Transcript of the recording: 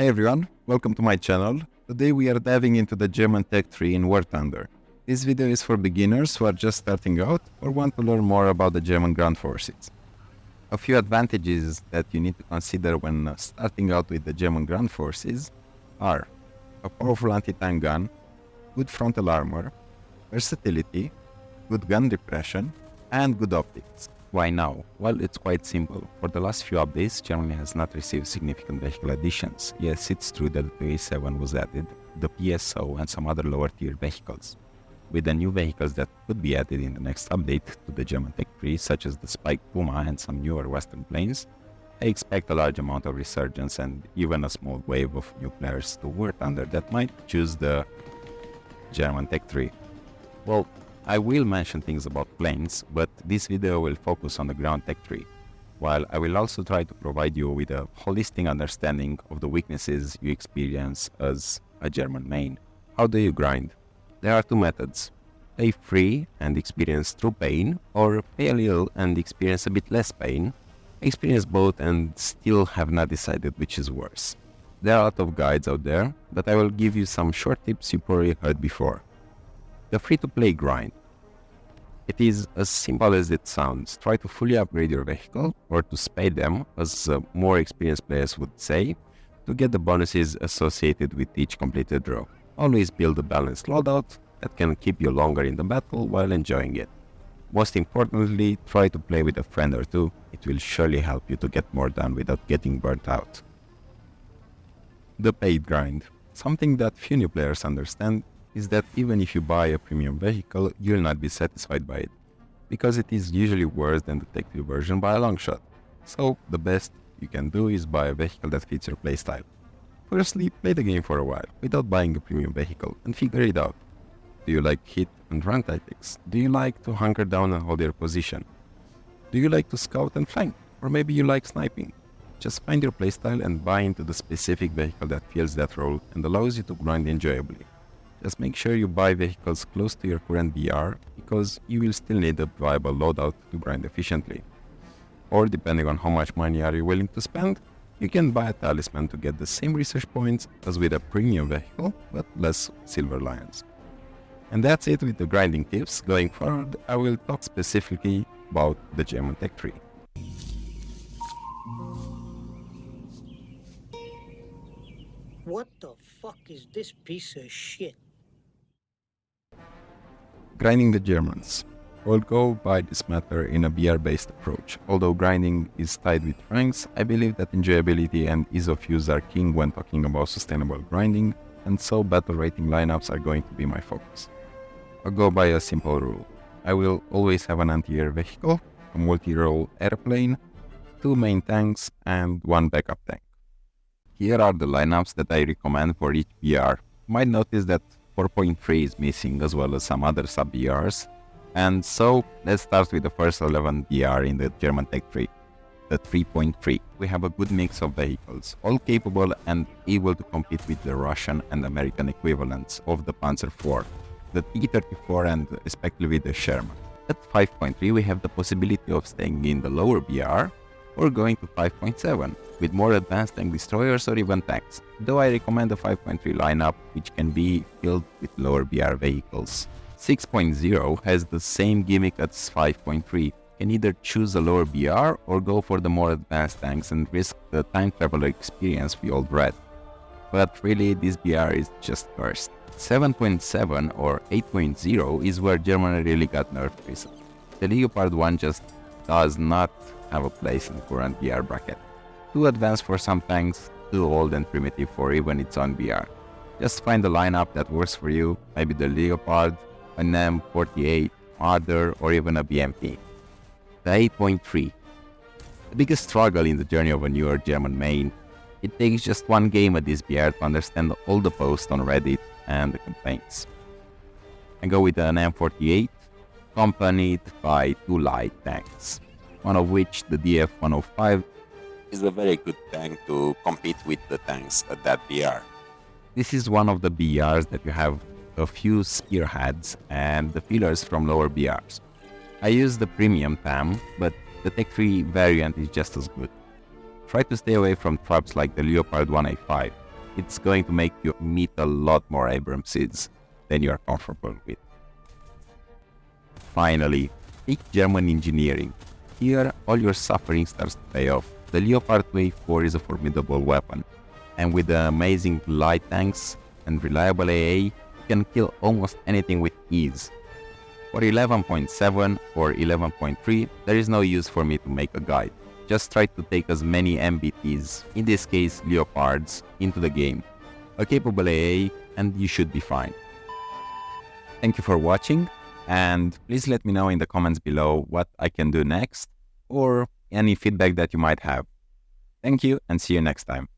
Hey everyone, welcome to my channel. Today we are diving into the German Tech Tree in War Thunder. This video is for beginners who are just starting out or want to learn more about the German ground forces. A few advantages that you need to consider when starting out with the German ground forces are a powerful anti-tank gun, good frontal armor, versatility, good gun repression, and good optics. Why now? Well, it's quite simple. For the last few updates, Germany has not received significant vehicle additions. Yes, it's true that the A7 was added, the PSO and some other lower tier vehicles. With the new vehicles that could be added in the next update to the German Tech Tree, such as the Spike Puma and some newer Western planes, I expect a large amount of resurgence and even a small wave of new players to War Thunder that might choose the German Tech Tree. Well, I will mention things about planes, but this video will focus on the ground tech tree, while I will also try to provide you with a holistic understanding of the weaknesses you experience as a German main. How do you grind? There are two methods: pay free and experience true pain, or pay a little and experience a bit less pain. Experience both and still have not decided which is worse. There are a lot of guides out there, but I will give you some short tips you probably heard before. The free-to-play grind. It is as simple as it sounds. Try to fully upgrade your vehicle, or to spay them, as more experienced players would say, to get the bonuses associated with each completed row. Always build a balanced loadout that can keep you longer in the battle while enjoying it. Most importantly, try to play with a friend or two. It will surely help you to get more done without getting burnt out. The paid grind. Something that few new players understand is that even if you buy a premium vehicle, you'll not be satisfied by it, because it is usually worse than the Tech 3 version by a long shot. So the best you can do is buy a vehicle that fits your playstyle. Firstly, play the game for a while without buying a premium vehicle and figure it out. Do you like hit and run tactics? Do you like to hunker down and hold your position? Do you like to scout and flank? Or maybe you like sniping? Just find your playstyle and buy into the specific vehicle that fills that role and allows you to grind enjoyably. Just make sure you buy vehicles close to your current BR, because you will still need a viable loadout to grind efficiently. Or depending on how much money are you willing to spend, you can buy a talisman to get the same research points as with a premium vehicle, but less silver lions. And that's it with the grinding tips. Going forward, I will talk specifically about the German Tech Tree. What the fuck is this piece of shit? Grinding the Germans. I will go by this matter in a BR-based approach. Although grinding is tied with ranks, I believe that enjoyability and ease of use are king when talking about sustainable grinding, and so battle rating lineups are going to be my focus. I'll go by a simple rule. I will always have an anti-air vehicle, a multi-role airplane, 2 main tanks, and 1 backup tank. Here are the lineups that I recommend for each BR. You might notice that 4.3 is missing, as well as some other sub-BRs. And so, let's start with the first 11 BR in the German Tech Tree, the 3.3. We have a good mix of vehicles, all capable and able to compete with the Russian and American equivalents of the Panzer IV, the T-34 and respectively the Sherman. At 5.3 we have the possibility of staying in the lower BR, or going to 5.7 with more advanced tank destroyers or even tanks, though I recommend the 5.3 lineup, which can be filled with lower BR vehicles. 6.0 has the same gimmick as 5.3, can either choose a lower BR or go for the more advanced tanks and risk the time traveler experience we all dread. But really, this BR is just cursed. 7.7 or 8.0 is where Germany really got nerfed recently. The Leopard 1 just does not have a place in the current BR bracket. Too advanced for some tanks, too old and primitive for even its own BR. Just find a lineup that works for you, maybe the Leopard, an M48, Marder, or even a BMP. The 8.3. The biggest struggle in the journey of a newer German main. It takes just one game at this BR to understand all the posts on Reddit and the campaigns. I go with an M48, accompanied by 2 light tanks, one of which, the DF-105, is a very good tank to compete with the tanks at that BR. This is one of the BRs that you have a few spearheads and the fillers from lower BRs. I use the premium TAM, but the Tech 3 variant is just as good. Try to stay away from traps like the Leopard 1A5. it's going to make you meet a lot more Abramses than you are comfortable with. Finally, take German engineering. Here, all your suffering starts to pay off. The Leopard 2A4 is a formidable weapon, and with the amazing light tanks and reliable AA, you can kill almost anything with ease. For 11.7 or 11.3, there is no use for me to make a guide. Just try to take as many MBTs, in this case Leopards, into the game. A capable AA and you should be fine. Thank you for watching, and please let me know in the comments below what I can do next or any feedback that you might have. Thank you and see you next time.